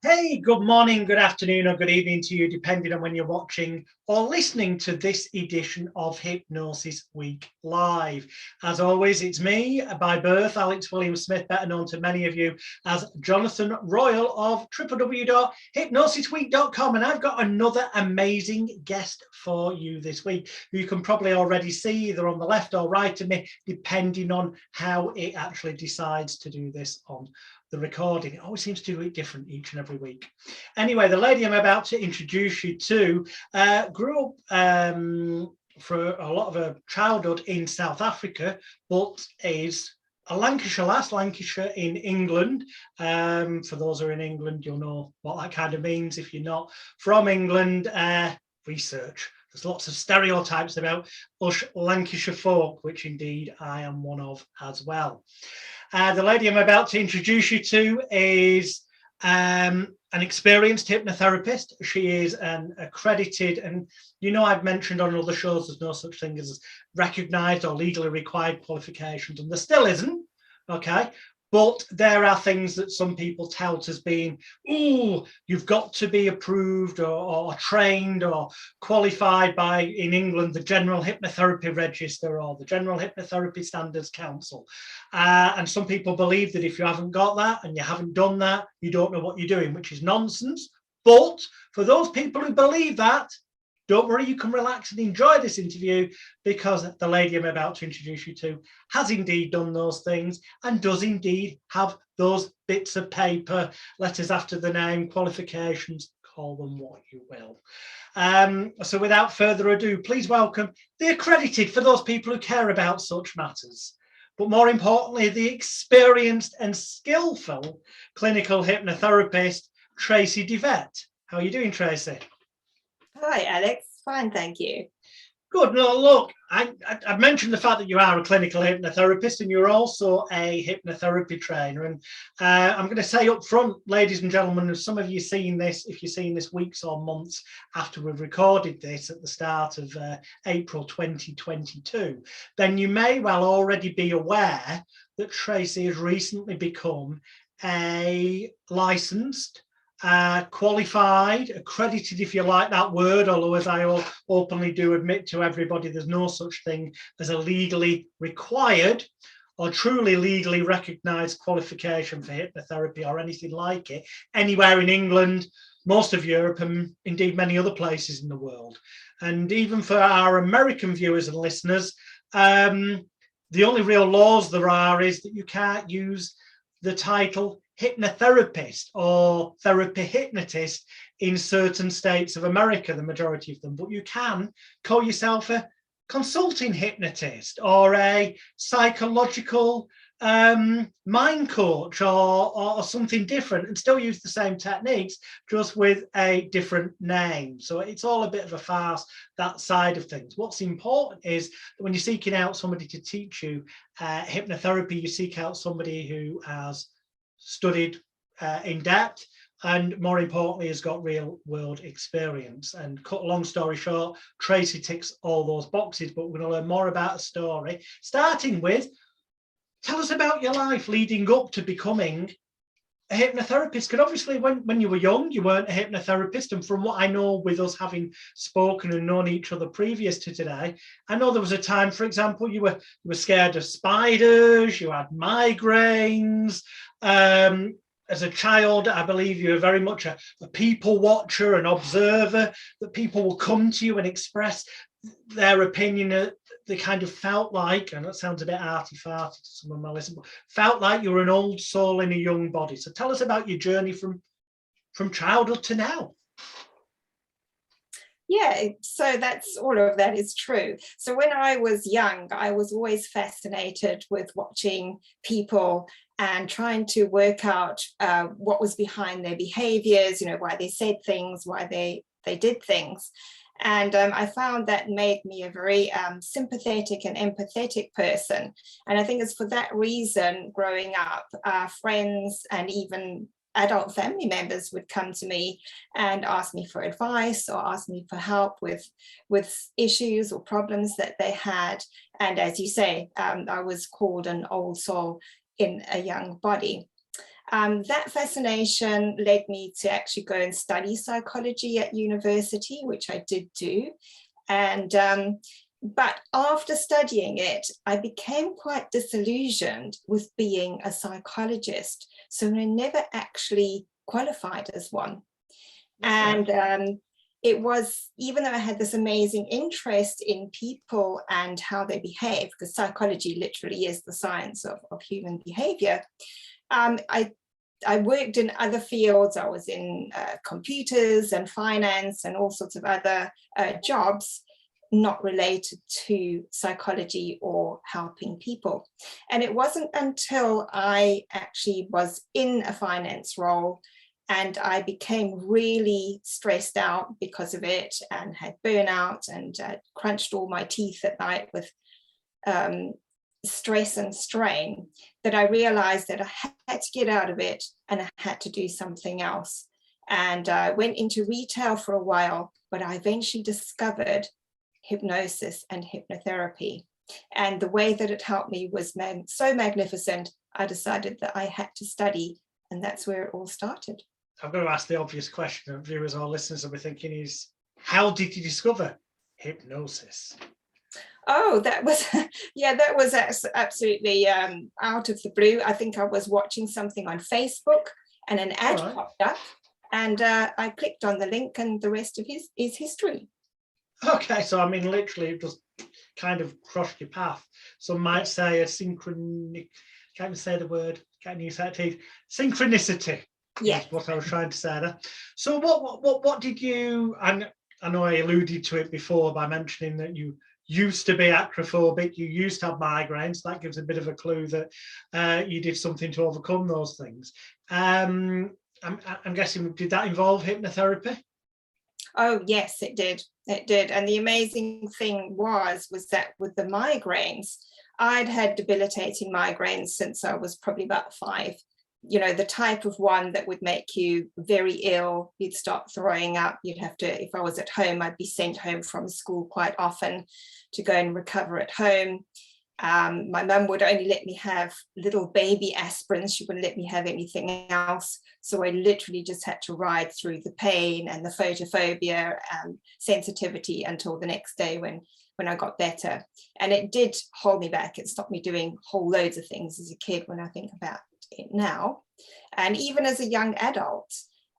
Hey, good morning, good afternoon, or good evening to you, depending on when you're watching or listening to this edition of Hypnosis Week Live. As always, it's me, by birth, Alex William Smith, better known to many of you as Jonathan Royal of www.hypnosisweek.com. And I've got another amazing guest for you this week, who you can probably already see either on the left or right of me, depending on how it actually decides to do this on the recording. It always seems to do it different each and every week. Anyway, the lady I'm about to introduce you to grew up for a lot of her childhood in South Africa, but is a Lancashire lass, Lancashire in England. For those who are in England, you'll know what that kind of means. If you're not from England, research. There's lots of stereotypes about us Lancashire folk, which indeed I am one of as well. The lady I'm about to introduce you to is an experienced hypnotherapist. She is an accredited, and you know I've mentioned on other shows there's no such thing as recognised or legally required qualifications, and there still isn't, okay? But there are things that some people tout as being, ooh, you've got to be approved or trained or qualified by, in England, the General Hypnotherapy Register or the General Hypnotherapy Standards Council. And some people believe that if you haven't got that and you haven't done that, you don't know what you're doing, which is nonsense. But for those people who believe that, don't worry, you can relax and enjoy this interview, because the lady I'm about to introduce you to has indeed done those things and does indeed have those bits of paper, letters after the name, qualifications, call them what you will. So without further ado, please welcome the accredited, for those people who care about such matters, but more importantly, the experienced and skillful clinical hypnotherapist, Tracey DeVette. How are you doing, Tracey? Hi, Alex. Fine, thank you. Good. No, look, I mentioned the fact that you are a clinical hypnotherapist and you're also a hypnotherapy trainer. And I'm going to say up front, ladies and gentlemen, as some of you seen this, if you've seen this weeks or months after we've recorded this at the start of April 2022, then you may well already be aware that Tracey has recently become a licensed, qualified, accredited, if you like that word, although as I openly do admit to everybody, there's no such thing as a legally required or truly legally recognised qualification for hypnotherapy or anything like it anywhere in England, most of Europe, and indeed many other places in the world. And even for our American viewers and listeners, the only real laws there are is that you can't use the title hypnotherapist or therapy hypnotist in certain states of America, the majority of them, but you can call yourself a consulting hypnotist or a psychological mind coach or something different, and still use the same techniques, just with a different name. So it's all a bit of a farce, that side of things. What's important is that when you're seeking out somebody to teach you hypnotherapy, you seek out somebody who has studied in depth and, more importantly, has got real world experience. And cut a long story short, Tracey ticks all those boxes, but we're going to learn more about a story, starting with, tell us about your life leading up to becoming a hypnotherapist. Because obviously when you were young, you weren't a hypnotherapist. And from what I know, with us having spoken and known each other previous to today, I know there was a time, for example, you were scared of spiders, you had migraines. As a child, I believe you were very much a people watcher, an observer, that people will come to you and express their opinion. They kind of felt like, and that sounds a bit arty-farty to some of my listeners, but felt like you were an old soul in a young body. So tell us about your journey from childhood to now. Yeah, so that's all of that is true. So when I was young, I was always fascinated with watching people and trying to work out what was behind their behaviors, why they said things, why they did things. And I found that made me a very sympathetic and empathetic person. And I think it's for that reason, growing up, friends and even adult family members would come to me and ask me for advice or ask me for help with issues or problems that they had. And as you say, I was called an old soul in a young body. That fascination led me to actually go and study psychology at university, which I did do. And but after studying it, I became quite disillusioned with being a psychologist. So I never actually qualified as one. And it was, even though I had this amazing interest in people and how they behave, because psychology literally is the science of human behavior, I worked in other fields. I was in computers and finance and all sorts of other jobs not related to psychology or helping people. And it wasn't until I actually was in a finance role and I became really stressed out because of it and had burnout and crunched all my teeth at night with stress and strain, that I realized that I had to get out of it and I had to do something else. And I went into retail for a while, but I eventually discovered hypnosis and hypnotherapy. And the way that it helped me was so magnificent, I decided that I had to study, and that's where it all started. I'm going to ask the obvious question that viewers or listeners will be thinking is, how did you discover hypnosis? Oh, that was, yeah, that was absolutely out of the blue. I think I was watching something on Facebook and an ad popped up, and I clicked on the link, and the rest of is history. Okay, so I mean, literally, it just kind of crossed your path. Some might say a synchronic, can't even say the word, can't use that teeth, synchronicity. Yeah, what I was trying to say there. So what did you, and I know I alluded to it before by mentioning that you used to be acrophobic, you used to have migraines. That gives a bit of a clue that you did something to overcome those things. I'm guessing, did that involve hypnotherapy? Oh yes, it did. It did. And the amazing thing was that with the migraines, I'd had debilitating migraines since I was probably about 5. You know, the type of one that would make you very ill. You'd start throwing up. You'd have to, if I was at home, I'd be sent home from school quite often to go and recover at home. My mum would only let me have little baby aspirins. She wouldn't let me have anything else. So I literally just had to ride through the pain and the photophobia sensitivity until the next day when I got better. And it did hold me back. It stopped me doing whole loads of things as a kid when I think about it now, and even as a young adult.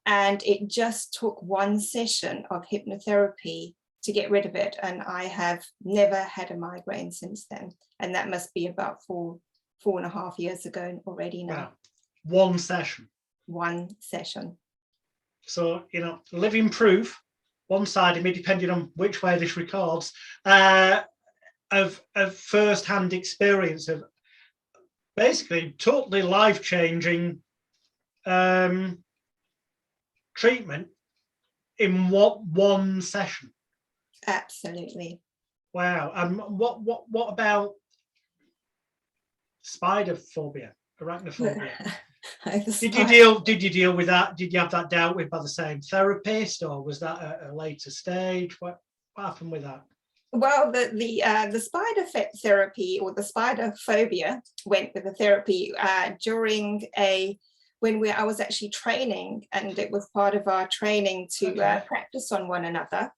And it just took one session of hypnotherapy to get rid of it. And I have never had a migraine since then. And that must be about 4.5 years ago already now. Wow. One session. One session. So, you know, living proof, one side of me, depending on which way this records, of first-hand experience of basically totally life-changing treatment in one session. Absolutely. Wow. What about spider phobia, arachnophobia? Did you deal with that? Did you have that dealt with by the same therapist, or was that a later stage? What happened with that? Well, the spider therapy, or the spider phobia, went with the therapy during when I was actually training, and it was part of our training to practice on one another.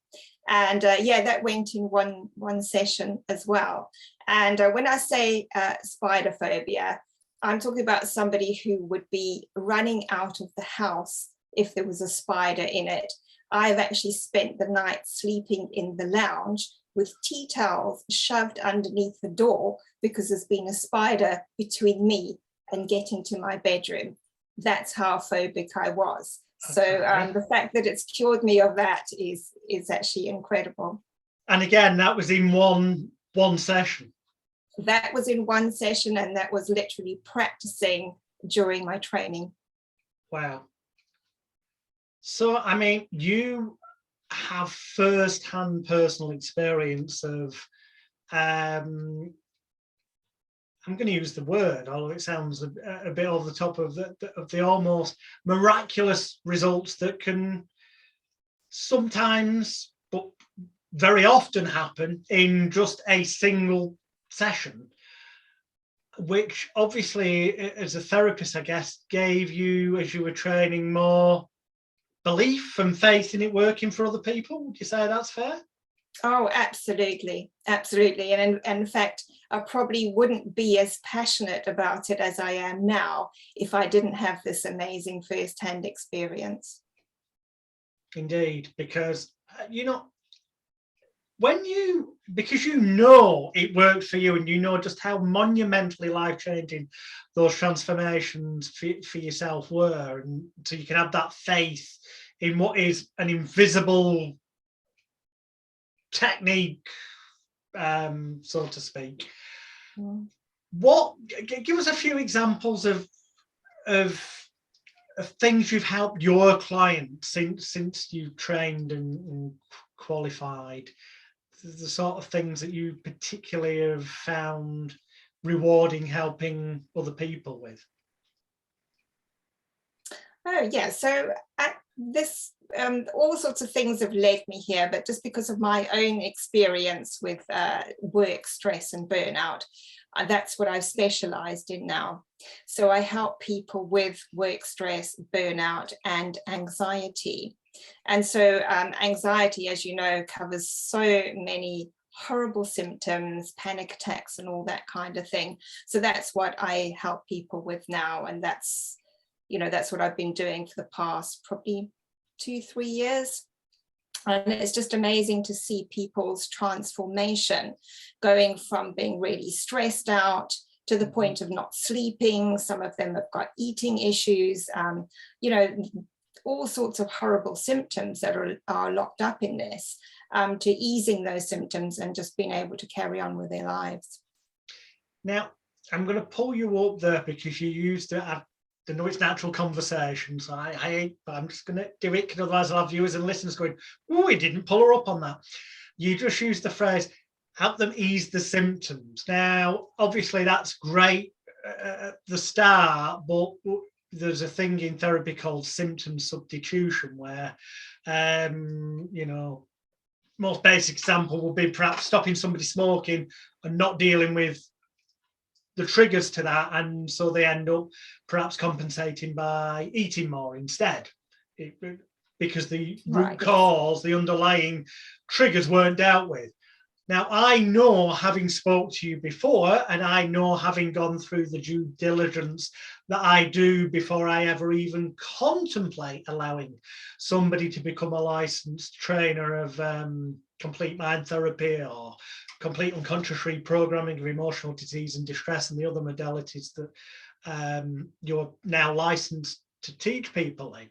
And that went in one session as well. And when I say spider phobia, I'm talking about somebody who would be running out of the house if there was a spider in it. I've actually spent the night sleeping in the lounge with tea towels shoved underneath the door because there's been a spider between me and getting to my bedroom. That's how phobic I was. So the fact that it's cured me of that is actually incredible. And again, that was in one session. That was in one session, and that was literally practicing during my training. Wow. So, I mean, you have first-hand personal experience of, I'm going to use the word, although it sounds a bit over the top of the almost miraculous results that can sometimes, but very often happen in just a single session. which obviously as a therapist, I guess, gave you, as you were training, more belief and faith in it working for other people. Would you say that's fair? Oh, absolutely, absolutely. And in fact, I probably wouldn't be as passionate about it as I am now if I didn't have this amazing first-hand experience. Indeed, because because you know it worked for you, and you know just how monumentally life-changing those transformations for yourself were, and so you can have that faith in what is an invisible technique, so to speak. Give us a few examples of things you've helped your clients since you've trained and qualified, the sort of things that you particularly have found rewarding helping other people with. Oh yeah, so this all sorts of things have led me here, but just because of my own experience with work stress and burnout, that's what I've specialized in now. So I help people with work stress, burnout, and anxiety. And so anxiety, as you know, covers so many horrible symptoms, panic attacks, and all that kind of thing. So that's what I help people with now, and that's what I've been doing for the past probably 2-3 years. And it's just amazing to see people's transformation, going from being really stressed out to the point of not sleeping. Some of them have got eating issues, all sorts of horrible symptoms that are locked up in this, to easing those symptoms and just being able to carry on with their lives. Now, I'm going to pull you up there because you used it. I know it's natural conversation, so I hate, but I'm just going to do it because otherwise I'll have viewers and listeners going, "Oh, he didn't pull her up on that." You just used the phrase, help them ease the symptoms. Now, obviously, that's great at the start, but there's a thing in therapy called symptom substitution where, most basic example would be perhaps stopping somebody smoking and not dealing with the triggers to that, and so they end up perhaps compensating by eating more instead, because the root cause, the underlying triggers weren't dealt with. Now, I know, having spoke to you before, and I know, having gone through the due diligence that I do before I ever even contemplate allowing somebody to become a licensed trainer of complete mind therapy or complete unconscious reprogramming of emotional disease and distress and the other modalities that you're now licensed to teach people in,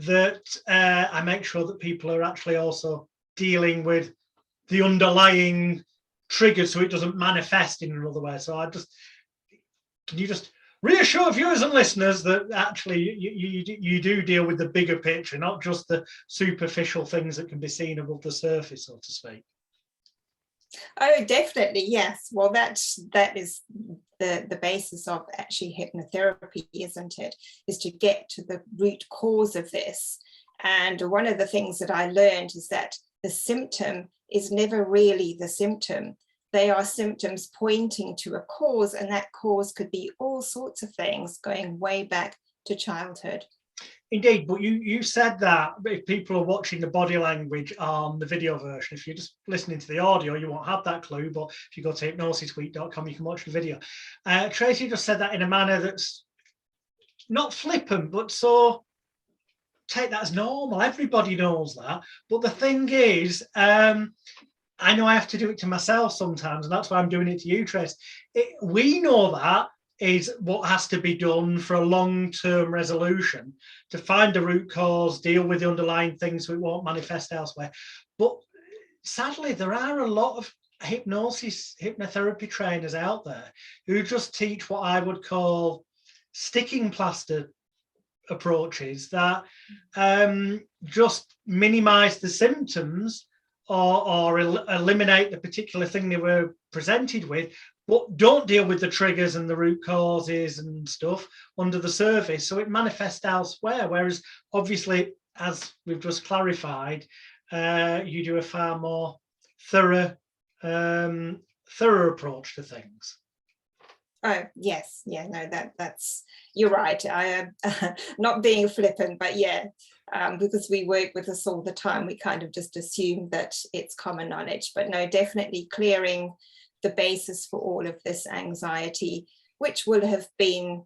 that I make sure that people are actually also dealing with the underlying triggers so it doesn't manifest in another way. So can you just reassure viewers and listeners that actually you do deal with the bigger picture, not just the superficial things that can be seen above the surface, so to speak? Oh, definitely, yes. Well, that is the basis of actually hypnotherapy, isn't it? Is to get to the root cause of this. And one of the things that I learned is that the symptom is never really the symptom. They are symptoms pointing to a cause, and that cause could be all sorts of things going way back to childhood. Indeed, but you said that if people are watching the body language on the video version, if you're just listening to the audio, you won't have that clue, but if you go to hypnosisweek.com, you can watch the video. Tracey just said that in a manner that's not flippant, but so take that as normal. Everybody knows that. But the thing is, I know I have to do it to myself sometimes, and that's why I'm doing it to you, Trace. We know that is what has to be done for a long-term resolution, to find the root cause, deal with the underlying things so it won't manifest elsewhere. But sadly, there are a lot of hypnotherapy trainers out there who just teach what I would call sticking plaster approaches that just minimize the symptoms or eliminate the particular thing they were presented with, but don't deal with the triggers and the root causes and stuff under the surface, so it manifests elsewhere. Whereas obviously, as we've just clarified, you do a far more thorough approach to things. Oh, yes. Yeah, no, that's, you're right. I am not being flippant, but yeah, because we work with this all the time, we kind of just assume that it's common knowledge. But no, definitely clearing the basis for all of this anxiety, which will have been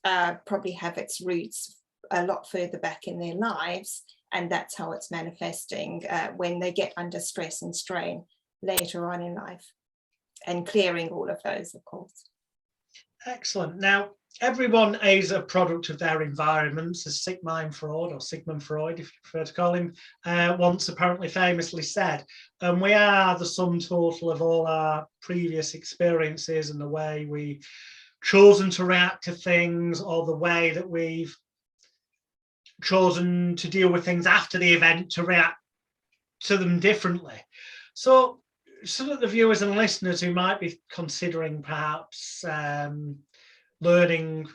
probably have its roots a lot further back in their lives. And that's how it's manifesting when they get under stress and strain later on in life, and clearing all of those, of course. Excellent. Now, everyone is a product of their environments, as Sigmund Freud, or Sigmund Freud, if you prefer to call him, once apparently famously said. And we are the sum total of all our previous experiences and the way we've chosen to react to things, or the way that we've chosen to deal with things after the event to react to them differently. So some of the viewers and listeners who might be considering perhaps learning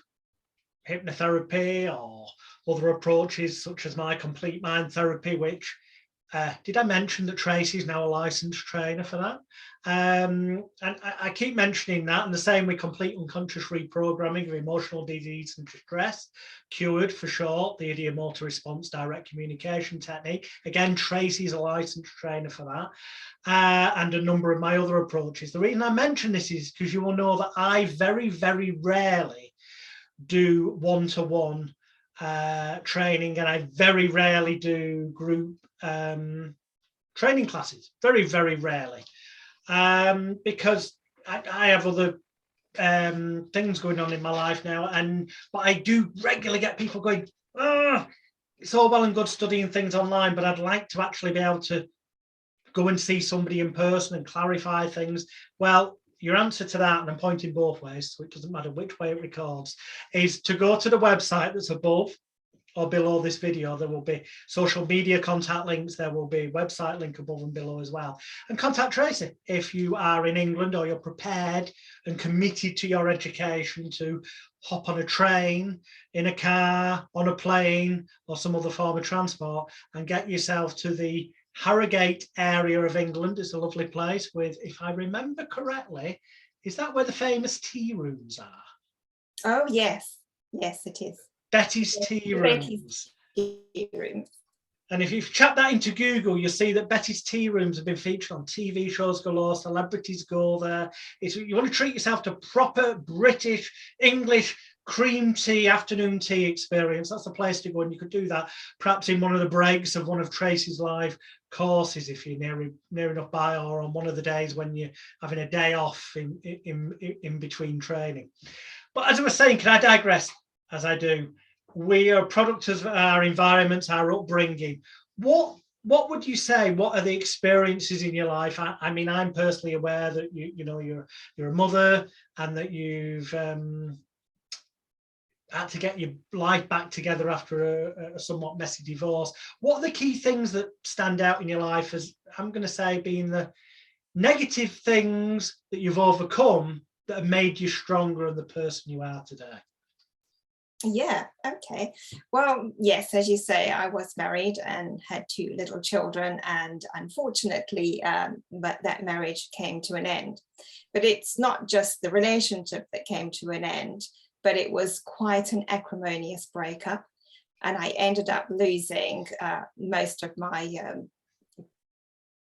hypnotherapy or other approaches such as my complete mind therapy, which did I mention that Tracey is now a licensed trainer for that? And I keep mentioning that, and the same with complete unconscious reprogramming of emotional disease and distress, cured for short, the idiomotor response direct communication technique. Again, Tracey's a licensed trainer for that, and a number of my other approaches. The reason I mention this is because you will know that I very, very rarely do one-to-one training, and I very rarely do group training classes, very, very rarely, because I have other things going on in my life now, but I do regularly get people going, oh, it's all well and good studying things online, but I'd like to actually be able to go and see somebody in person and clarify things. Well, your answer to that, and I'm pointing both ways, so it doesn't matter which way it records, is to go to the website that's above or below this video. There will be social media contact links. There will be website link above and below as well. And contact Tracey if you are in England or you're prepared and committed to your education to hop on a train, in a car, on a plane, or some other form of transport and get yourself to the Harrogate area of England. It's a lovely place with, if I remember correctly, is that where the famous tea rooms are? Oh, yes. Yes, it is. Betty's Tea Rooms. Tea rooms. And if you chat that into Google, you'll see that Betty's Tea Rooms have been featured on TV shows galore. Celebrities go there. You want to treat yourself to proper British, English, cream tea, afternoon tea experience. That's the place to go, and you could do that perhaps in one of the breaks of one of Tracey's live courses if you're near enough by, or on one of the days when you're having a day off in between training. But as I was saying, can I digress? As I do, we are products of our environments, our upbringing. What would you say? What are the experiences in your life? I mean, I'm personally aware that you're a mother, and that you've had to get your life back together after a somewhat messy divorce. What are the key things that stand out in your life as, I'm going to say, being the negative things that you've overcome that have made you stronger and the person you are today? Yeah, okay. Well, yes, as you say, I was married and had 2 little children, and unfortunately, but that marriage came to an end. But it's not just the relationship that came to an end, but it was quite an acrimonious breakup. And I ended up losing most of my,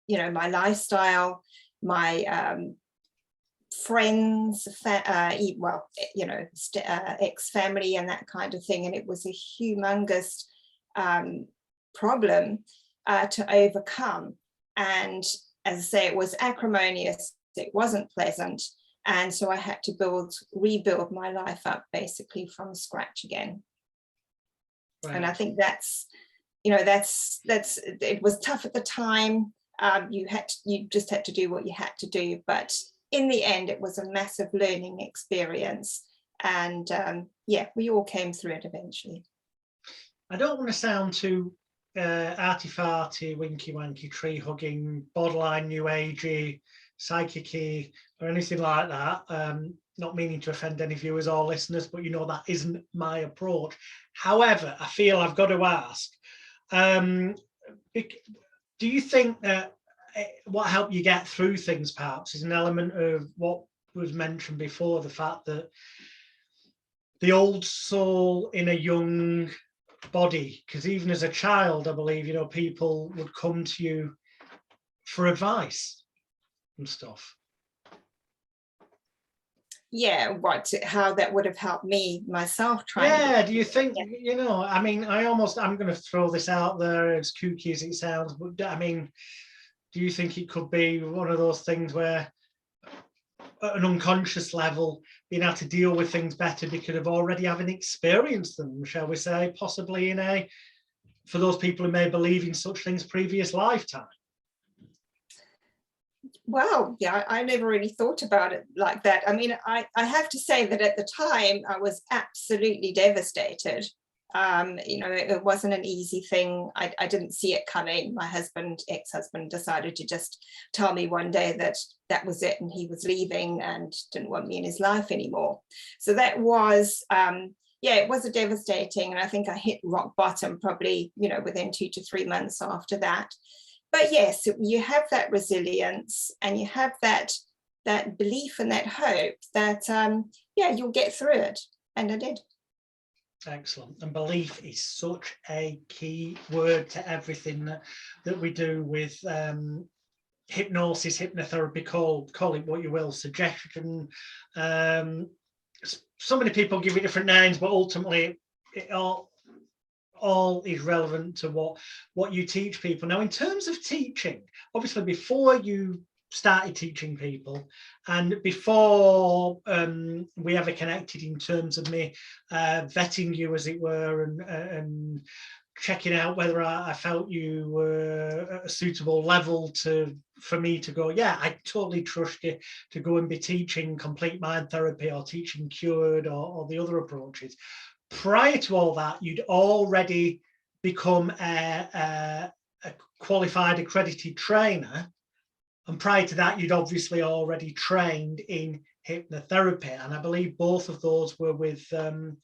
my lifestyle, my friends, ex-family and that kind of thing. And it was a humongous problem to overcome. And as I say, it was acrimonious, it wasn't pleasant. And so I had to rebuild my life up basically from scratch again. Right. And I think that's it was tough at the time. You just had to do what you had to do, but in the end, it was a massive learning experience. And we all came through it eventually. I don't want to sound too arty-farty, winky-wanky, tree-hugging, borderline new agey, psychic-y, or anything like that. Not meaning to offend any viewers or listeners, but that isn't my approach. However, I feel I've got to ask, do you think that what helped you get through things perhaps is an element of what was mentioned before, the fact that the old soul in a young body, because even as a child, I believe, you know, people would come to you for advice and stuff. Yeah, how that would have helped me myself trying. Yeah, do you think, you know, I mean, I'm going to throw this out there, as kooky as it sounds, but I mean, do you think it could be one of those things where at an unconscious level, being able to deal with things better because of already having experienced them, shall we say, possibly for those people who may believe in such things, previous lifetime? Well, yeah, I never really thought about it like that. I mean, I have to say that at the time I was absolutely devastated. You know, it wasn't an easy thing. I didn't see it coming. My ex-husband, decided to just tell me one day that that was it and he was leaving and didn't want me in his life anymore. So that was, yeah, it was a devastating, and I think I hit rock bottom probably, you know, within 2 to 3 months after that. But yes, you have that resilience and you have that belief and that hope that, yeah, you'll get through it. And I did. Excellent. And belief is such a key word to everything that we do with hypnosis, hypnotherapy, call it what you will, suggestion. So many people give it different names, but ultimately it all is relevant to what you teach people. Now, in terms of teaching, obviously before you started teaching people and before we ever connected in terms of me vetting you, as it were, and checking out whether I felt you were at a suitable level for me to go, yeah, I totally trust you to go and be teaching complete mind therapy or teaching cured or the other approaches. Prior to all that, you'd already become a qualified accredited trainer. And prior to that, you'd obviously already trained in hypnotherapy. And I believe both of those were with a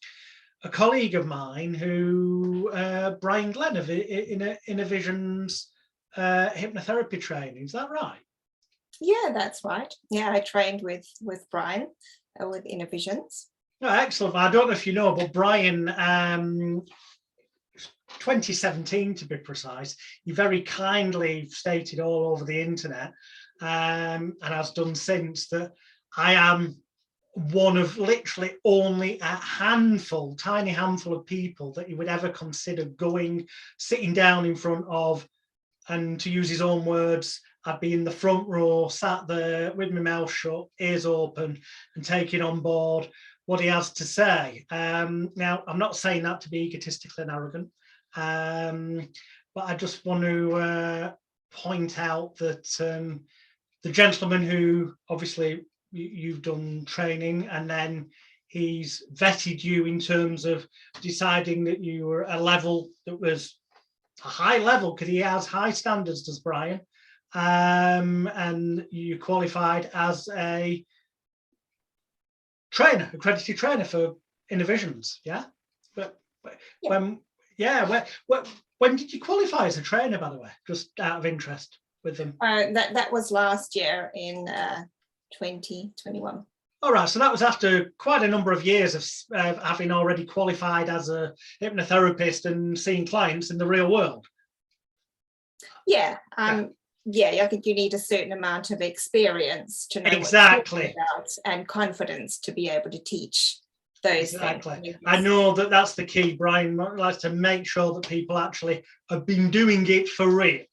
colleague of mine who, Brian Glenn of Innovision's hypnotherapy training. Is that right? Yeah, that's right. Yeah, I trained with Brian with Innovisions. Oh, excellent. I don't know if you know, but Brian, 2017 to be precise, he very kindly stated all over the internet, and has done since, that I am one of literally only a tiny handful of people that he would ever consider sitting down in front of, and to use his own words, I'd be in the front row, sat there with my mouth shut, ears open, and taking on board what he has to say. Now, I'm not saying that to be egotistical and arrogant, but I just want to point out that the gentleman who obviously you've done training, and then he's vetted you in terms of deciding that you were a level that was a high level, because he has high standards, does Brian, and you qualified as a accredited trainer for Innovisions, yeah? But yeah. When did you qualify as a trainer, by the way, just out of interest with them? That was last year in 2021. All right, so that was after quite a number of years of having already qualified as a hypnotherapist and seeing clients in the real world. Yeah. Yeah, I think you need a certain amount of experience to know exactly what you're about, and confidence to be able to teach those things. I know that's the key. Brian likes to make sure that people actually have been doing it for real.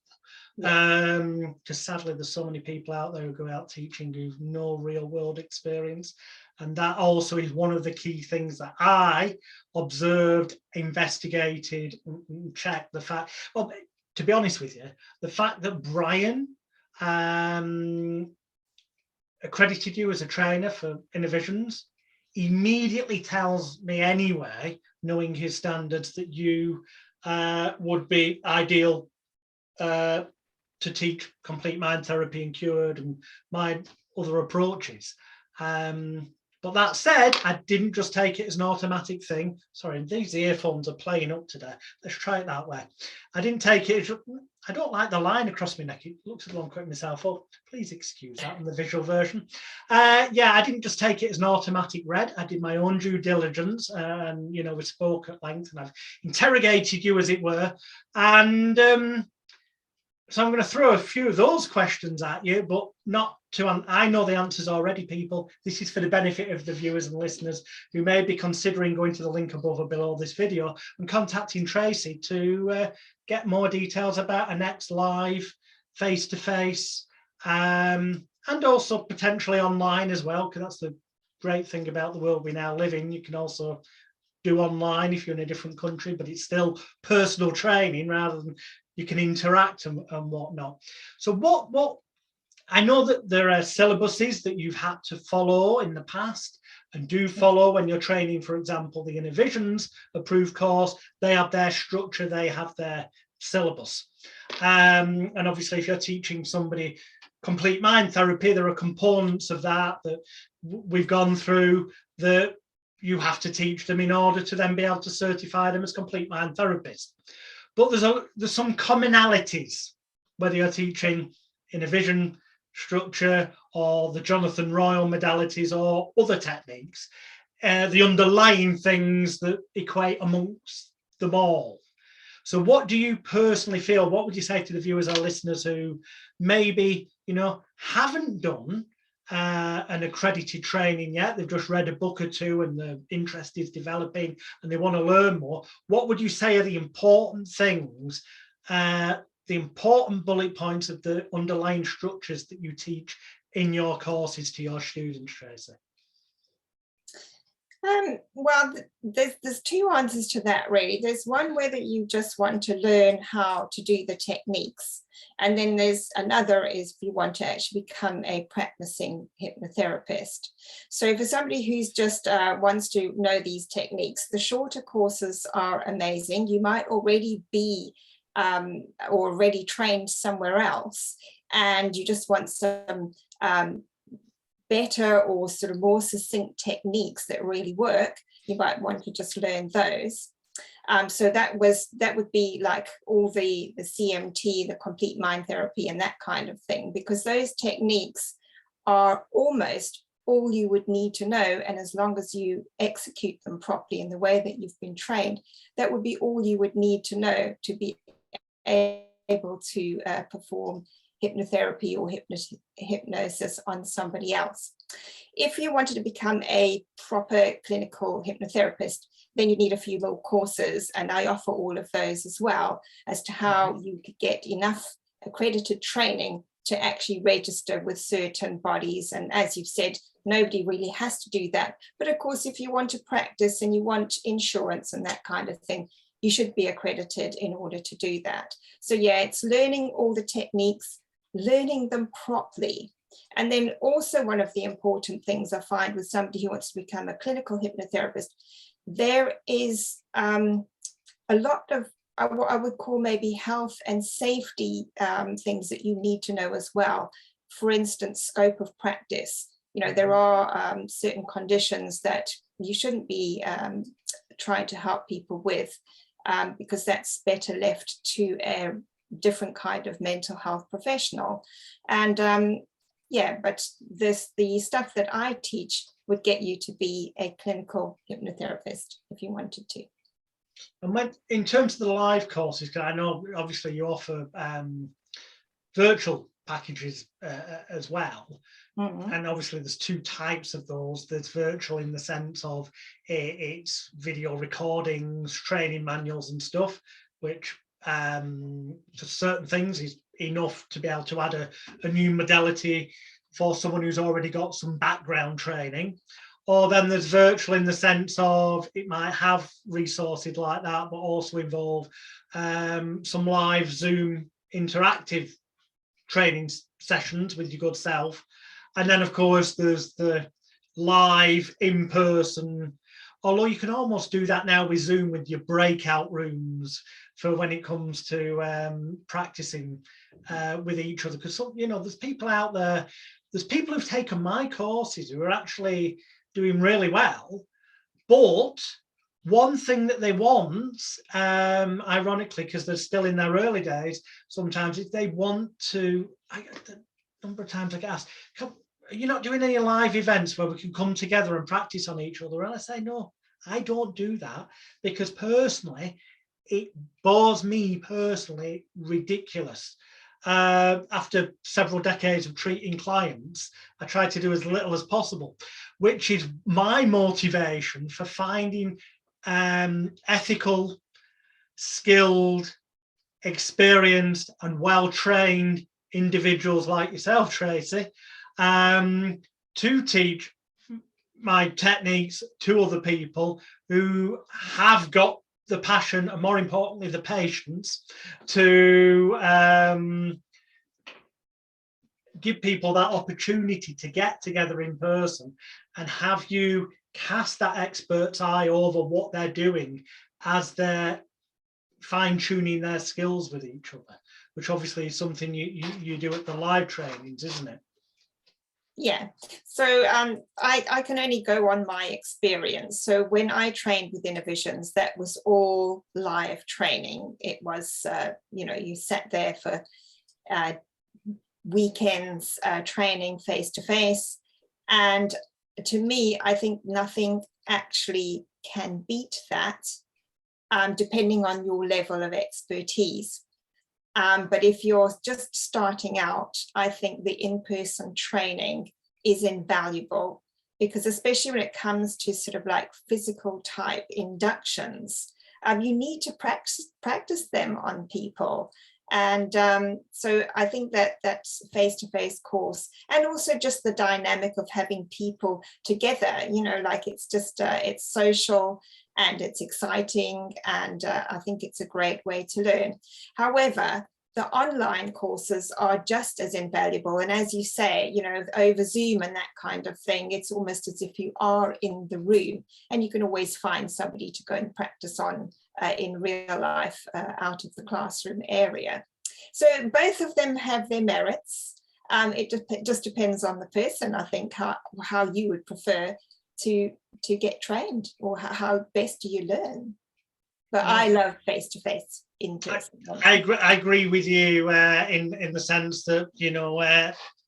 Yeah. Because sadly, there's so many people out there who go out teaching who've no real world experience. And that also is one of the key things that I observed, investigated, and checked. The fact, well, to be honest with you, the fact that Brian accredited you as a trainer for Innovisions immediately tells me anyway, knowing his standards, that you would be ideal to teach complete mind therapy and cured and my other approaches. But that said, I didn't just take it as an automatic thing. Sorry, these earphones are playing up today. Let's try it that way. I didn't take it as, I don't like the line across my neck. It looks as though I'm cutting myself up. Please excuse that in the visual version. Yeah, I didn't just take it as an automatic read. I did my own due diligence, and you know, we spoke at length, and I've interrogated you, as it were. And so I'm going to throw a few of those questions at you, but not to, I know the answers already, people. This is for the benefit of the viewers and listeners who may be considering going to the link above or below this video and contacting Tracey to get more details about a next live face-to-face, and also potentially online as well, because that's the great thing about the world we now live in. You can also do online if you're in a different country, but it's still personal training rather than you can interact and whatnot. So what I know that there are syllabuses that you've had to follow in the past and do follow when you're training, for example, the Inner Visions approved course. They have their structure, they have their syllabus. And obviously, if you're teaching somebody complete mind therapy, there are components of that that we've gone through that you have to teach them in order to then be able to certify them as complete mind therapists. But there's some commonalities, whether you're teaching Inner Vision structure or the Jonathan Royal modalities or other techniques, the underlying things that equate amongst them all. So what do you personally feel? What would you say to the viewers or listeners who maybe, you know, haven't done an accredited training yet? They've just read a book or two and the interest is developing and they want to learn more. What would you say are the important things, the important bullet points of the underlying structures that you teach in your courses to your students, Tracey? Well, there's two answers to that, really. There's one whether you just want to learn how to do the techniques. And then there's another is if you want to actually become a practicing hypnotherapist. So for somebody who's just wants to know these techniques, the shorter courses are amazing. You might already be already trained somewhere else, and you just want some better or sort of more succinct techniques that really work. You might want to just learn those. So that would be like all the CMT, the complete mind therapy and that kind of thing, because those techniques are almost all you would need to know. And as long as you execute them properly in the way that you've been trained, that would be all you would need to know to be able to perform hypnotherapy or hypnosis on somebody else. If you wanted to become a proper clinical hypnotherapist, then you need a few more courses, and I offer all of those as well, as to how you could get enough accredited training to actually register with certain bodies. And as you've said, nobody really has to do that. But of course, if you want to practice and you want insurance and that kind of thing, you should be accredited in order to do that. So yeah, it's learning all the techniques, learning them properly. And then also one of the important things I find with somebody who wants to become a clinical hypnotherapist, there is a lot of what I would call maybe health and safety things that you need to know as well. For instance, scope of practice. You know, there are certain conditions that you shouldn't be trying to help people with, because that's better left to a different kind of mental health professional. And yeah, but the stuff that I teach would get you to be a clinical hypnotherapist if you wanted to. And when, in terms of the live courses, because I know obviously you offer virtual packages as well. Mm-hmm. And obviously there's two types of those. There's virtual in the sense of it's video recordings, training manuals and stuff, which for certain things is enough to be able to add a new modality for someone who's already got some background training. Or then there's virtual in the sense of it might have resources like that, but also involve some live Zoom interactive training sessions with your good self. And then, of course, there's the live in-person, although you can almost do that now with Zoom with your breakout rooms for when it comes to practicing with each other. Because, you know, there's people out there, there's people who've taken my courses who are actually, doing really well. But one thing that they want, ironically, because they're still in their early days, sometimes if they want to, the number of times I get asked, you're not doing any live events where we can come together and practice on each other? And I say, no, I don't do that, because personally, it bores me personally ridiculous. After several decades of treating clients, I try to do as little as possible, which is my motivation for finding ethical, skilled, experienced, and well-trained individuals like yourself, Tracey, to teach my techniques to other people who have got the passion and, more importantly, the patience to give people that opportunity to get together in person and have you cast that expert's eye over what they're doing as they're fine-tuning their skills with each other, which obviously is something you do at the live trainings, isn't it? Yeah, so I can only go on my experience. So when I trained with Innovisions, that was all live training. It was, you sat there for weekends training face to face. And to me, I think nothing actually can beat that, depending on your level of expertise. But if you're just starting out, I think the in-person training is invaluable, because especially when it comes to sort of like physical type inductions, you need to practice them on people. And so I think that's face-to-face course, and also just the dynamic of having people together, like it's just, it's social and it's exciting, and I think it's a great way to learn. However, the online courses are just as invaluable. And as you say, over Zoom and that kind of thing, it's almost as if you are in the room, and you can always find somebody to go and practice on in real life out of the classroom area. So both of them have their merits. It just depends on the person, I think, how you would prefer to get trained, or how best do you learn. But I love face-to-face in person. I agree with you in the sense that,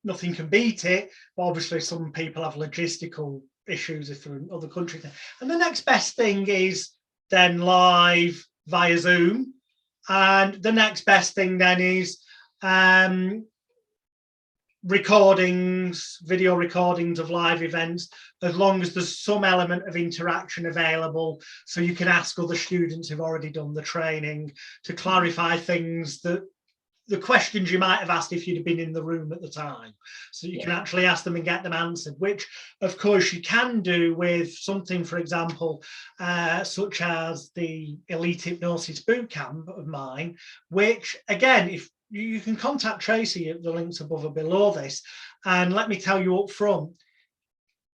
nothing can beat it. But obviously, some people have logistical issues if they're in other countries. And the next best thing is then live via Zoom. And the next best thing then is video recordings of live events, as long as there's some element of interaction available, so you can ask other students who've already done the training to clarify things, that the questions you might have asked if you'd have been in the room at the time, so you can actually ask them and get them answered, which of course you can do with something, for example, such as the Elite Hypnosis Bootcamp of mine, which again, if you can contact Tracey at the links above or below this, and let me tell you up front,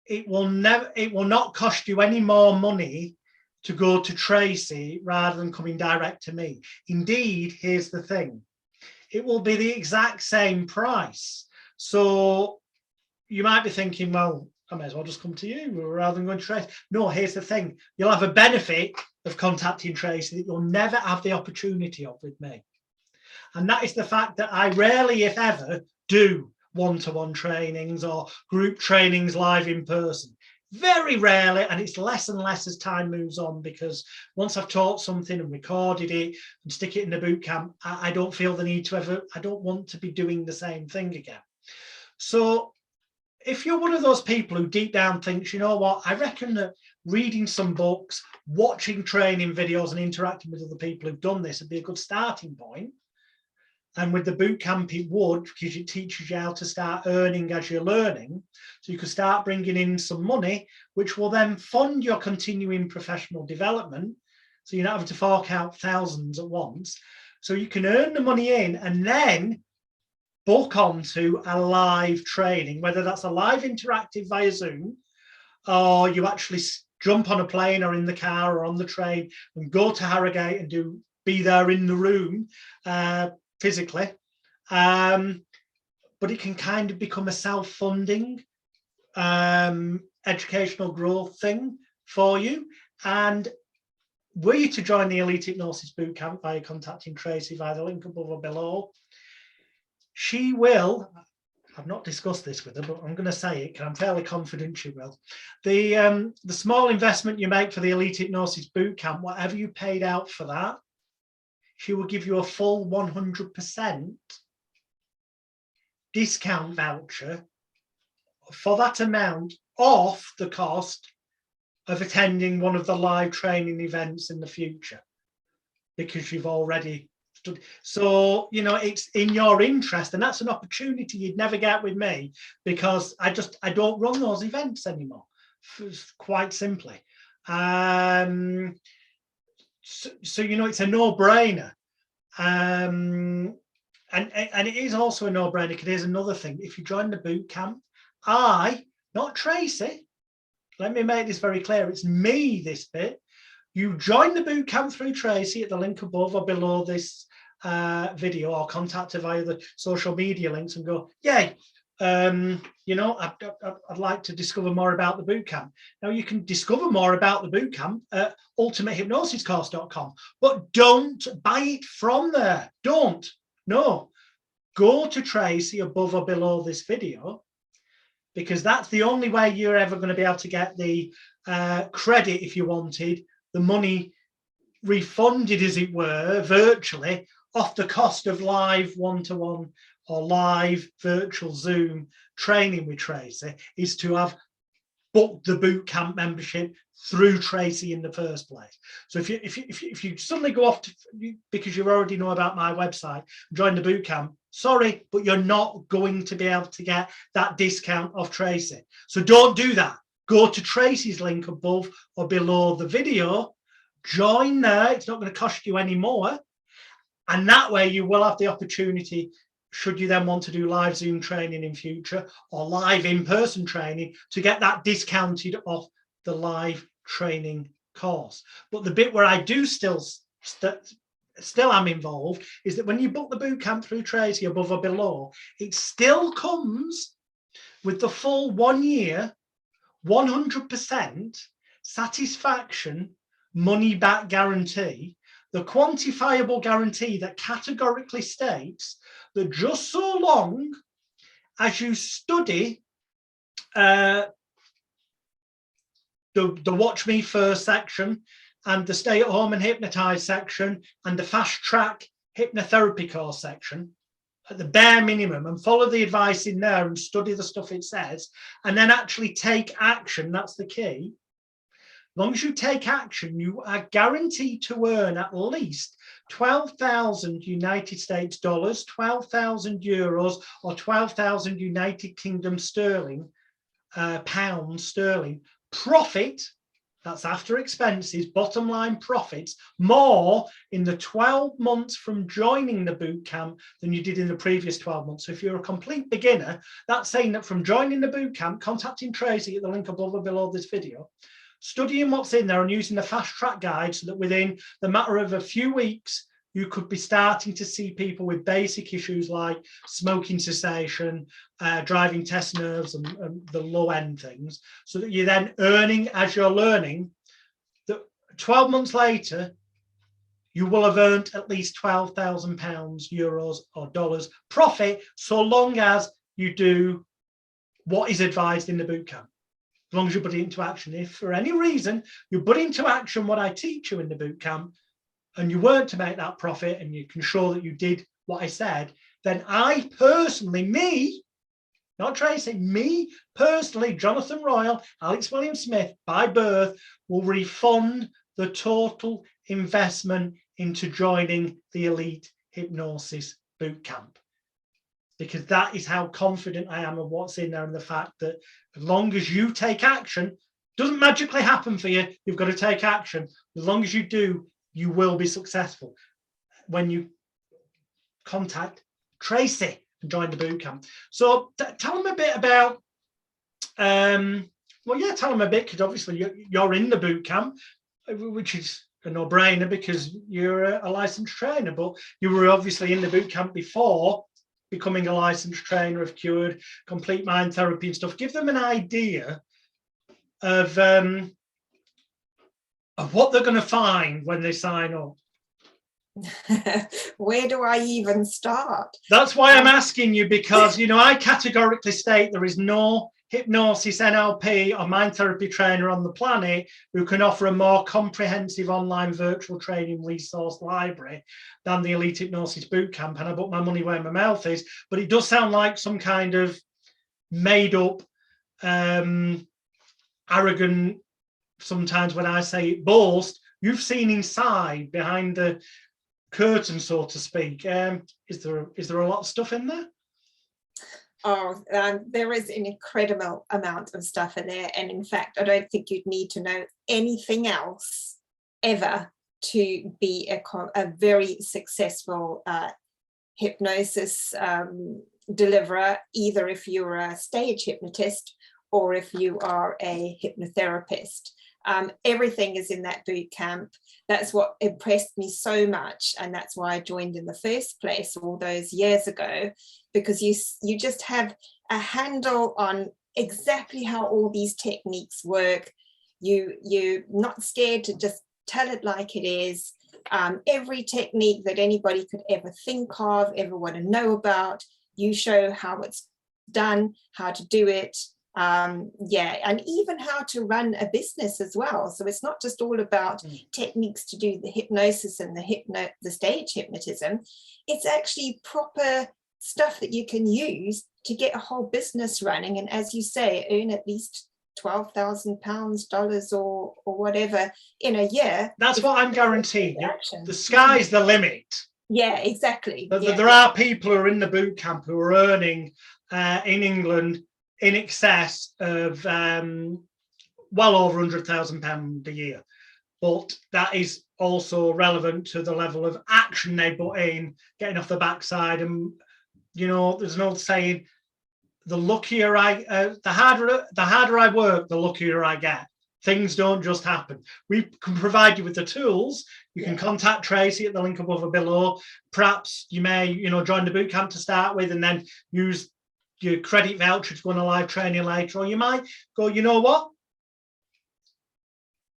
it will not cost you any more money to go to Tracey rather than coming direct to me. Indeed, here's the thing, it will be the exact same price. So you might be thinking, well, I may as well just come to you rather than going to Tracey. No, here's the thing, you'll have a benefit of contacting Tracey that you'll never have the opportunity of with me. And that is the fact that I rarely, if ever, do one-to-one trainings or group trainings live in person. Very rarely, and it's less and less as time moves on, because once I've taught something and recorded it and stick it in the boot camp, I don't feel the need to I don't want to be doing the same thing again. So if you're one of those people who deep down thinks, you know what, I reckon that reading some books, watching training videos and interacting with other people who've done this would be a good starting point. And with the boot camp, it would, because it teaches you how to start earning as you're learning. So you can start bringing in some money, which will then fund your continuing professional development. So you're not having to fork out thousands at once. So you can earn the money in and then book onto a live training, whether that's a live interactive via Zoom, or you actually jump on a plane or in the car or on the train and go to Harrogate and be there in the room, physically, but it can kind of become a self-funding educational growth thing for you. And were you to join the Elite Hypnosis Bootcamp by contacting Tracey via the link above or below, she will, I've not discussed this with her, but I'm going to say it because I'm fairly confident she will. The small investment you make for the Elite Hypnosis Bootcamp, whatever you paid out for that, she will give you a full 100% discount voucher for that amount off the cost of attending one of the live training events in the future, because you've already studied. So, you know, it's in your interest, and that's an opportunity you'd never get with me, because I don't run those events anymore, quite simply. So you know, it's a no-brainer. And it is also a no-brainer, because here's another thing. If you join the boot camp, not Tracey, let me make this very clear, it's me, this bit. You join the boot camp through Tracey at the link above or below this video, or contact her via the social media links and go, yay, you know, I'd like to discover more about the boot camp. Now, you can discover more about the boot camp at ultimatehypnosiscourse.com, but don't buy it from there. Don't. No. Go to Tracey above or below this video, because that's the only way you're ever going to be able to get the credit, if you wanted, the money refunded, as it were, virtually, off the cost of live one-to-one or live virtual Zoom training with Tracey, is to have booked the boot camp membership through Tracey in the first place. So if you suddenly go off because you already know about my website, join the boot camp, sorry, but you're not going to be able to get that discount off Tracey. So don't do that. Go to Tracey's link above or below the video, join there. It's not going to cost you any more. And that way you will have the opportunity, should you then want to do live Zoom training in future or live in-person training, to get that discounted off the live training course. But the bit where I do still am involved is that when you book the bootcamp through Tracey above or below, it still comes with the full 1 year, 100% satisfaction money back guarantee, the quantifiable guarantee that categorically states that just so long as you study the Watch Me First section and the Stay at Home and Hypnotize section and the Fast Track Hypnotherapy course section, at the bare minimum, and follow the advice in there and study the stuff it says, and then actually take action, that's the key. As long as you take action, you are guaranteed to earn at least 12,000 United States dollars, 12,000 euros, or 12,000 United Kingdom sterling, pounds sterling profit. That's after expenses, bottom line profits, more in the 12 months from joining the boot camp than you did in the previous 12 months. So if you're a complete beginner, that's saying that from joining the boot camp, contacting Tracey at the link above or below this video, studying what's in there and using the fast track guide, so that within the matter of a few weeks, you could be starting to see people with basic issues like smoking cessation, driving test nerves, and the low end things, so that you're then earning as you're learning. That 12 months later, you will have earned at least £12,000, euros, or dollars profit, so long as you do what is advised in the bootcamp. As long as you put it into action. If for any reason you put into action what I teach you in the bootcamp, and you weren't to make that profit, and you can show that you did what I said, then I personally, me, not Tracey, me personally, Jonathan Royal, Alex William Smith, by birth, will refund the total investment into joining the Elite Hypnosis Bootcamp. Because that is how confident I am of what's in there, and the fact that as long as you take action, doesn't magically happen for you, you've got to take action. As long as you do, you will be successful when you contact Tracey and join the bootcamp. So tell them a bit about, well, yeah, tell them a bit, because obviously you're in the bootcamp, which is a no-brainer because you're a licensed trainer, but you were obviously in the bootcamp before becoming a licensed trainer of Cured, complete mind therapy and stuff. Give them an idea of what they're going to find when they sign up? Where do I even start? That's why I'm asking you, because, you know, I categorically state there is no hypnosis, NLP, or mind therapy trainer on the planet who can offer a more comprehensive online virtual training resource library than the Elite Hypnosis Bootcamp. And I put my money where my mouth is, but it does sound like some kind of made up, arrogant, sometimes when I say it, boast. You've seen inside, behind the curtain, so to speak. Is there a lot of stuff in there? Oh, there is an incredible amount of stuff in there. And in fact, I don't think you'd need to know anything else ever to be a very successful hypnosis deliverer, either if you're a stage hypnotist or if you are a hypnotherapist. Everything is in that boot camp. That's what impressed me so much, and that's why I joined in the first place all those years ago, because you just have a handle on exactly how all these techniques work. You're not scared to just tell it like it is. Every technique that anybody could ever think of, ever want to know about, you show how it's done, how to do it. And even how to run a business as well. So it's not just all about techniques to do the hypnosis and the stage hypnotism. It's actually proper stuff that you can use to get a whole business running, and as you say, earn at least £12,000, dollars, or whatever in a year. That's what I'm guaranteeing. The sky's the limit. Yeah, exactly. There are people who are in the boot camp who are earning in England in excess of well over £100,000 a year. But that is also relevant to the level of action they put in, getting off the backside. And, you know, there's an old saying, the harder I work, the luckier I get. Things don't just happen. We can provide you with the tools. You can contact Tracey at the link above or below. Perhaps you may, you know, join the bootcamp to start with and then use your credit voucher to go on a live training later. Or you might go, you know what?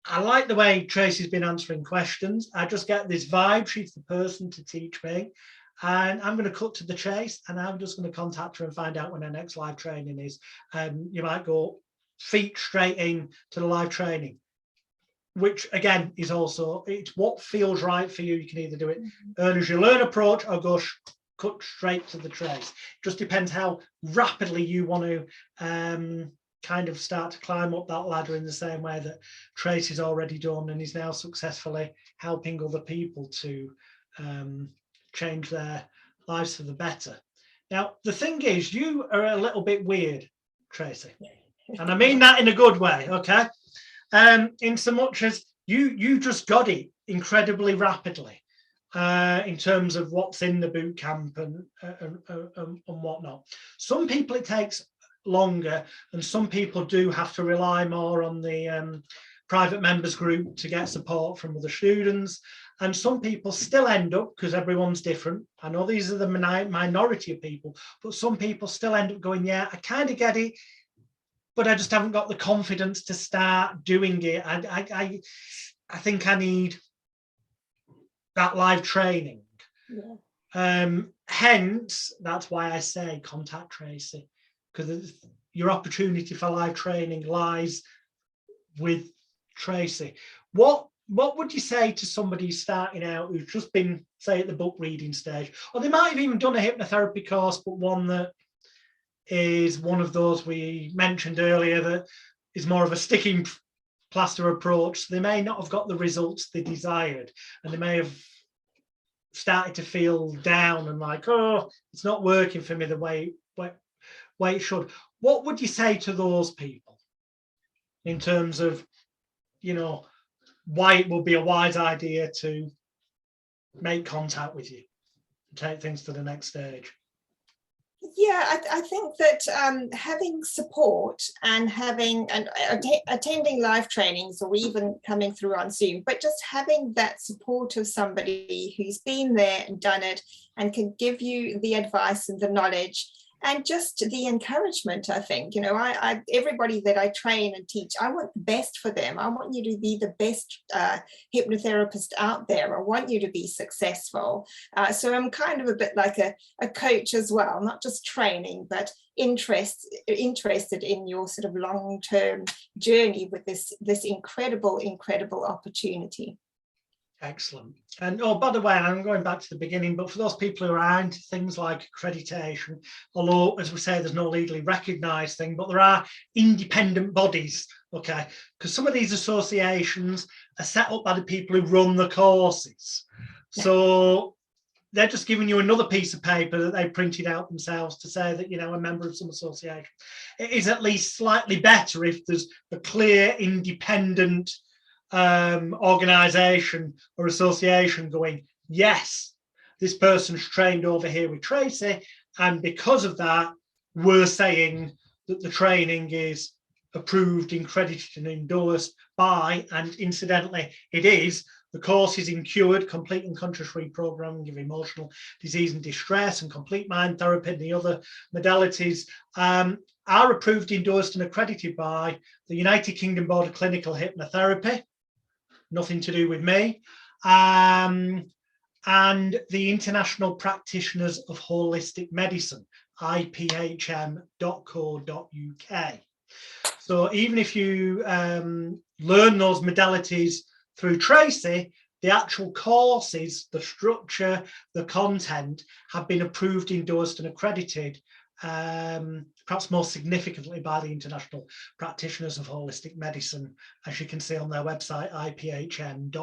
I like the way Tracey's been answering questions. I just get this vibe. She's the person to teach me. And I'm going to cut to the chase, and I'm just going to contact her and find out when her next live training is. You might go feet straight in to the live training, which again is also, it's what feels right for you. You can either do it earn as you learn approach or go cut straight to the trace. It just depends how rapidly you want to kind of start to climb up that ladder, in the same way that Tracey's already done and is now successfully helping other people to change their lives for the better. Now, the thing is, you are a little bit weird, Tracey. And I mean that in a good way, okay? In so much as you just got it incredibly rapidly in terms of what's in the boot camp and whatnot. Some people it takes longer, and some people do have to rely more on the private members group to get support from other students. And some people still end up, because everyone's different, I know these are the minority of people, but some people still end up going, yeah, I kind of get it, but I just haven't got the confidence to start doing it. I think I need that live training. Yeah. Hence, that's why I say contact Tracey, because your opportunity for live training lies with Tracey. What would you say to somebody starting out who's just been, say, at the book reading stage, or they might have even done a hypnotherapy course, but one that is one of those we mentioned earlier that is more of a sticking plaster approach. So they may not have got the results they desired, and they may have started to feel down and like, oh, it's not working for me the way it should. What would you say to those people in terms of, you know, why it would be a wise idea to make contact with you and take things to the next stage? Yeah, I think that having support and attending live trainings, or even coming through on Zoom, but just having that support of somebody who's been there and done it and can give you the advice and the knowledge And just the encouragement, I think, you know, everybody that I train and teach, I want the best for them. I want you to be the best hypnotherapist out there. I want you to be successful. So I'm kind of a bit like a coach as well, not just training, but interested in your sort of long-term journey with this incredible opportunity. Excellent. And oh, by the way, I'm going back to the beginning, but for those people who are into things like accreditation, although, as we say, there's no legally recognised thing, but there are independent bodies, okay? Because some of these associations are set up by the people who run the courses. So they're just giving you another piece of paper that they printed out themselves to say that, you know, a member of some association. It is at least slightly better if there's a clear, independent organisation or association going, yes, this person's trained over here with Tracey, and because of that, we're saying that the training is approved, accredited and endorsed by, and incidentally, it is, the course is in cured, complete and conscious reprogramming of emotional disease and distress, and complete mind therapy and the other modalities are approved, endorsed and accredited by the United Kingdom Board of Clinical Hypnotherapy, nothing to do with me, and the International Practitioners of Holistic Medicine, iphm.co.uk. So even if you learn those modalities through Tracey, the actual courses, the structure, the content have been approved, endorsed and accredited, perhaps more significantly by the International Practitioners of Holistic Medicine, as you can see on their website, iphm.co.uk,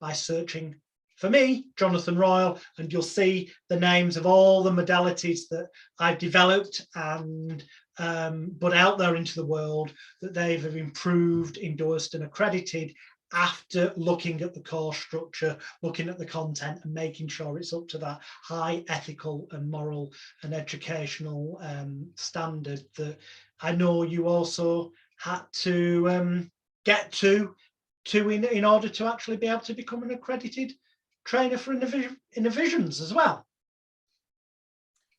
by searching for me, Jonathan Royal, and you'll see the names of all the modalities that I've developed and put out there into the world that they've improved, endorsed and accredited after looking at the course structure, looking at the content and making sure it's up to that high ethical and moral and educational standard that I know you also had to get to in order to actually be able to become an accredited trainer for innovations as well.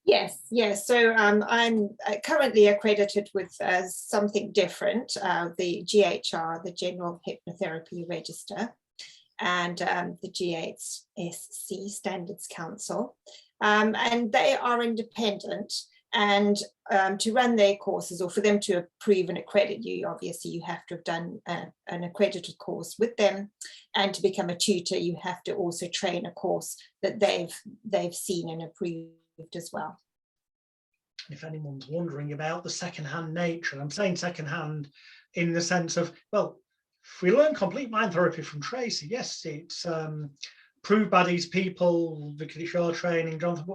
Yes. So I'm currently accredited with something different, the GHR, the General Hypnotherapy Register, and the GHSC Standards Council. And they are independent. And to run their courses, or for them to approve and accredit you, obviously you have to have done an accredited course with them. And to become a tutor, you have to also train a course that they've seen and approved as well. If anyone's wondering about the second-hand nature, I'm saying second-hand in the sense of, well, if we learn complete mind therapy from Tracey, yes, it's proved by these people because it's your training, Jonathan.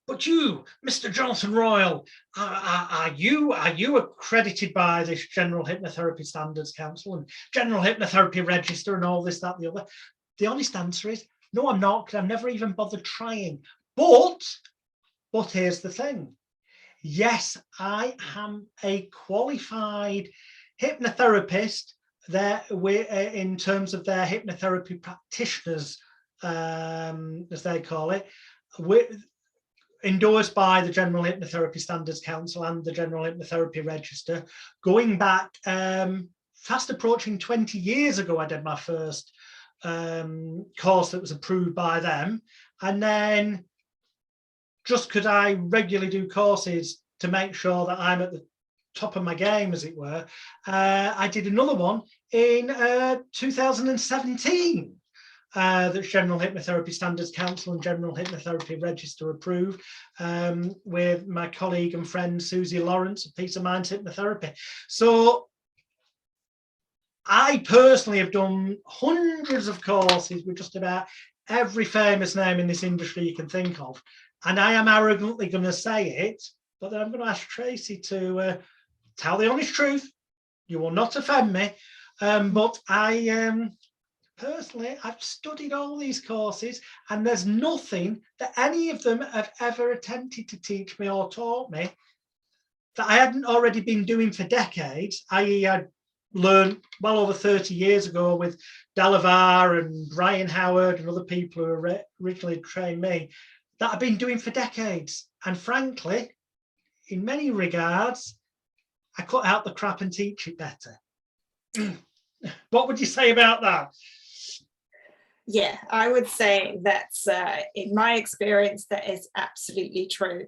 But you, Mr. Jonathan Royal, are you accredited by this General Hypnotherapy Standards Council and General Hypnotherapy Register and all this, that, and the other? The honest answer is no, I'm not, because I've never even bothered trying. But here's the thing. Yes, I am a qualified hypnotherapist there in terms of their hypnotherapy practitioners, as they call it, endorsed by the General Hypnotherapy Standards Council and the General Hypnotherapy Register. Going back fast approaching 20 years ago, I did my first course that was approved by them. And then just because I regularly do courses to make sure that I'm at the top of my game, as it were, I did another one in 2017 that's General Hypnotherapy Standards Council and General Hypnotherapy Register approved, with my colleague and friend Susie Lawrence of Peace of Mind Hypnotherapy. So I personally have done hundreds of courses with just about every famous name in this industry you can think of. And I am arrogantly going to say it, but then I'm going to ask Tracey to tell the honest truth. You will not offend me. But I personally, I've studied all these courses, and there's nothing that any of them have ever attempted to teach me or taught me that I hadn't already been doing for decades, i.e. I learned well over 30 years ago with Delavar and Ryan Howard and other people who originally trained me. that I've been doing for decades. And frankly, in many regards, I cut out the crap and teach it better. What would you say about that? Yeah, I would say that's, in my experience, that is absolutely true.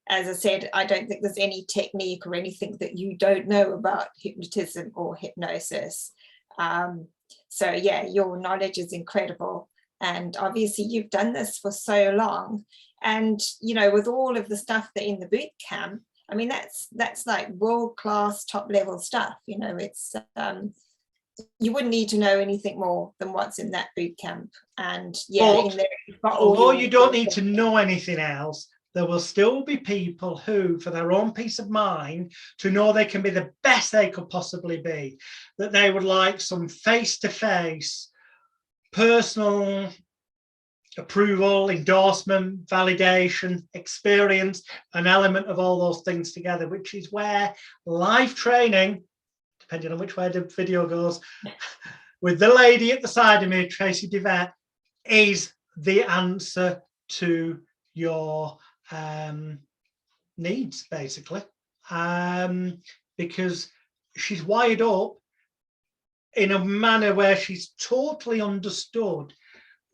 As I said, I don't think there's any technique or anything that you don't know about hypnotism or hypnosis. So yeah, your knowledge is incredible. And obviously you've done this for so long. And, you know, with all of the stuff that in the boot camp, I mean, that's like world-class, top-level stuff. You know, it's you wouldn't need to know anything more than what's in that boot camp. And yeah, but, in there, you've got although you don't need to know anything else, there will still be people who, for their own peace of mind, to know they can be the best they could possibly be, that they would like some face-to-face personal approval, endorsement, validation, experience, an element of all those things together, which is where live training, depending on which way the video goes, with the lady at the side of me, Tracey, is the answer to your needs, basically, because she's wired up in a manner where she's totally understood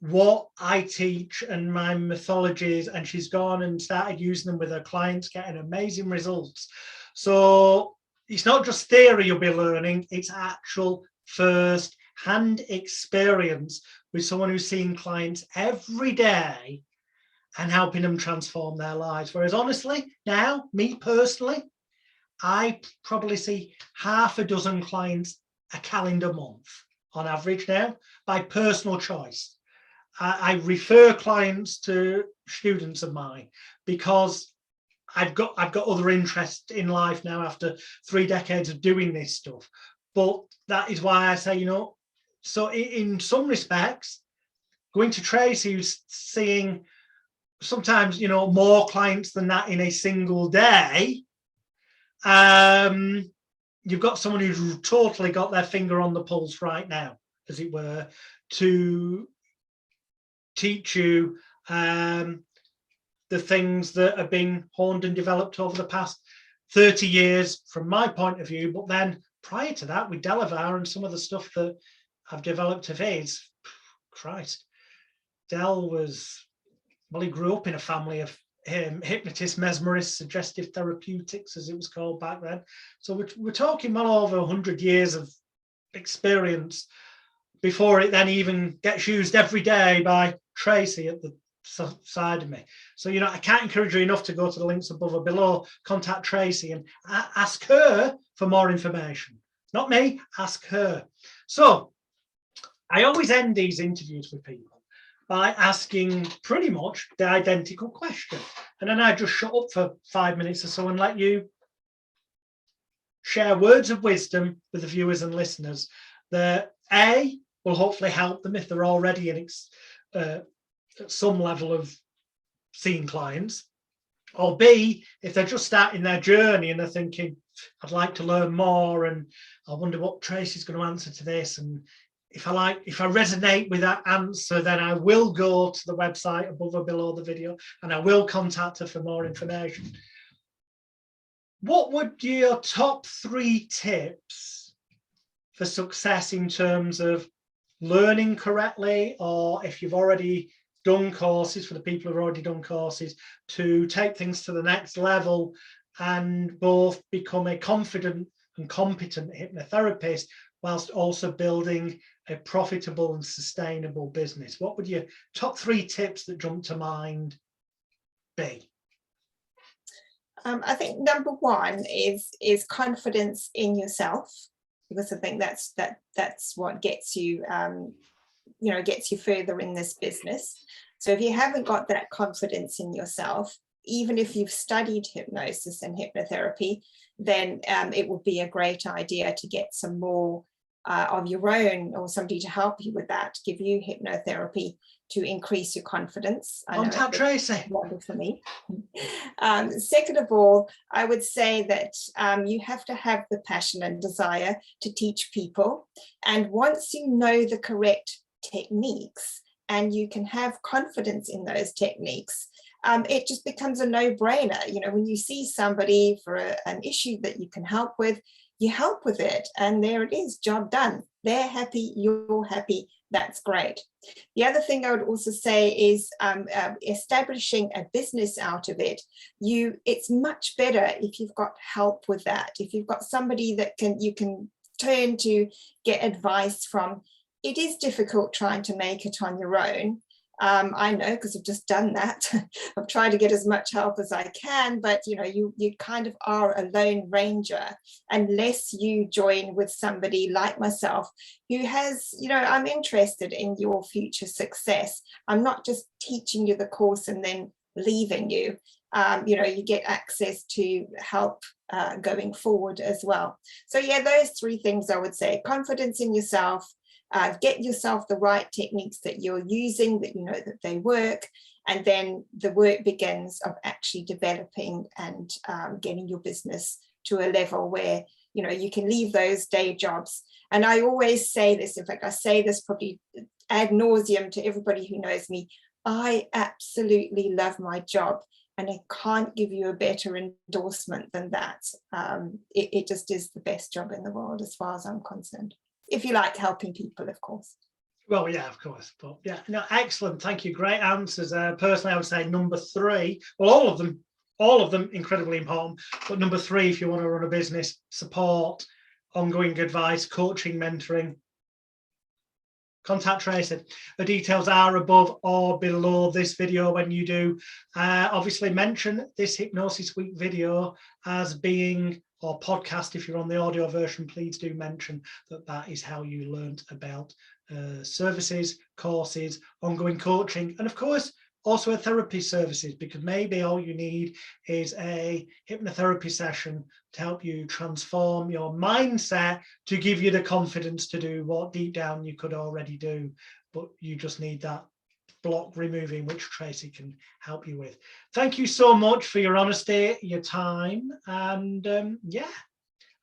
what I teach and my methodologies, and she's gone and started using them with her clients, getting amazing results. So it's not just theory you'll be learning, it's actual first-hand experience with someone who's seeing clients every day and helping them transform their lives. Whereas honestly, now, me personally, I probably see half a dozen clients a calendar month on average now, by personal choice. I refer clients to students of mine because I've got other interests in life now after 3 decades of doing this stuff. But that is why I say, you know, so in some respects, going to Tracey, who's seeing sometimes, you know, more clients than that in a single day, you've got someone who's totally got their finger on the pulse right now, as it were, to teach you the things that have been honed and developed over the past 30 years from my point of view. But then prior to that, with Delavar and some of the stuff that I've developed of his, Christ, Del was, well, he grew up in a family of hypnotists, mesmerists, suggestive therapeutics, as it was called back then. So we're talking well over 100 years of experience before it then even gets used every day by Tracey at the side of me. So, you know, I can't encourage you enough to go to the links above or below, contact Tracey and ask her for more information. Not me, ask her. So I always end these interviews with people by asking pretty much the identical question. And then I just shut up for 5 minutes or so and let you share words of wisdom with the viewers and listeners that A, will hopefully help them if they're already at some level of seeing clients, or B, if they're just starting their journey and they're thinking, I'd like to learn more, and I wonder what Tracey's going to answer to this, and if I resonate with that answer, then I will go to the website above or below the video and I will contact her for more information. What would your top 3 tips for success in terms of learning correctly, or if you've already done courses, for the people who've already done courses, to take things to the next level and both become a confident and competent hypnotherapist whilst also building a profitable and sustainable business? What would your top 3 tips that jump to mind be? I think number 1 is confidence in yourself, because I think that's what gets you, gets you further in this business. So if you haven't got that confidence in yourself, even if you've studied hypnosis and hypnotherapy, then it would be a great idea to get some more of your own, or somebody to help you with that, give you hypnotherapy to increase your confidence. Contact Tracey. For me. Second of all, I would say that you have to have the passion and desire to teach people. And once you know the correct techniques and you can have confidence in those techniques, it just becomes a no-brainer. You know, when you see somebody for an issue that you can help with, you help with it, and there it is, job done. They're happy, you're happy, that's great. The other thing I would also say is establishing a business out of it. It's much better if you've got help with that. If you've got somebody that you can turn to get advice from. It is difficult trying to make it on your own. I know, because I've just done that. I've tried to get as much help as I can, but you know, you kind of are a lone ranger unless you join with somebody like myself who has, you know, I'm interested in your future success. I'm not just teaching you the course and then leaving you. You know, you get access to help going forward as well. So yeah, those three things I would say: confidence in yourself, get yourself the right techniques that you're using, that you know that they work, and then the work begins of actually developing and getting your business to a level where, you know, you can leave those day jobs. And I always say this, in fact, I say this probably ad nauseum to everybody who knows me: I absolutely love my job, and I can't give you a better endorsement than that. It just is the best job in the world as far as I'm concerned. If you like helping people, of course. Well, yeah, of course. But yeah, no, excellent. Thank you. Great answers. Personally, I would say number 3. Well, all of them incredibly important. But number 3, if you want to run a business, support, ongoing advice, coaching, mentoring, contact Tracey. The details are above or below this video when you do. Obviously, mention this Hypnosis Week video as being, or podcast if you're on the audio version, please do mention that is how you learned about services, courses, ongoing coaching, and of course also a therapy services, because maybe all you need is a hypnotherapy session to help you transform your mindset, to give you the confidence to do what deep down you could already do, but you just need that block removing, which Tracey can help you with. Thank you so much for your honesty, your time, and yeah,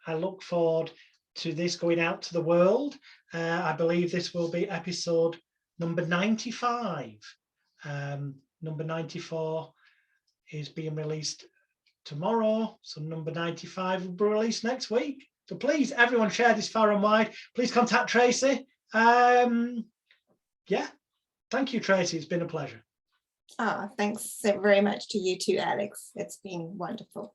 I look forward to this going out to the world. I believe this will be episode number 95. Number 94 is being released tomorrow, so number 95 will be released next week. So please, everyone, share this far and wide. Please contact Tracey. Yeah. Thank you, Tracey. It's been a pleasure. Thanks very much to you too, Alex. It's been wonderful.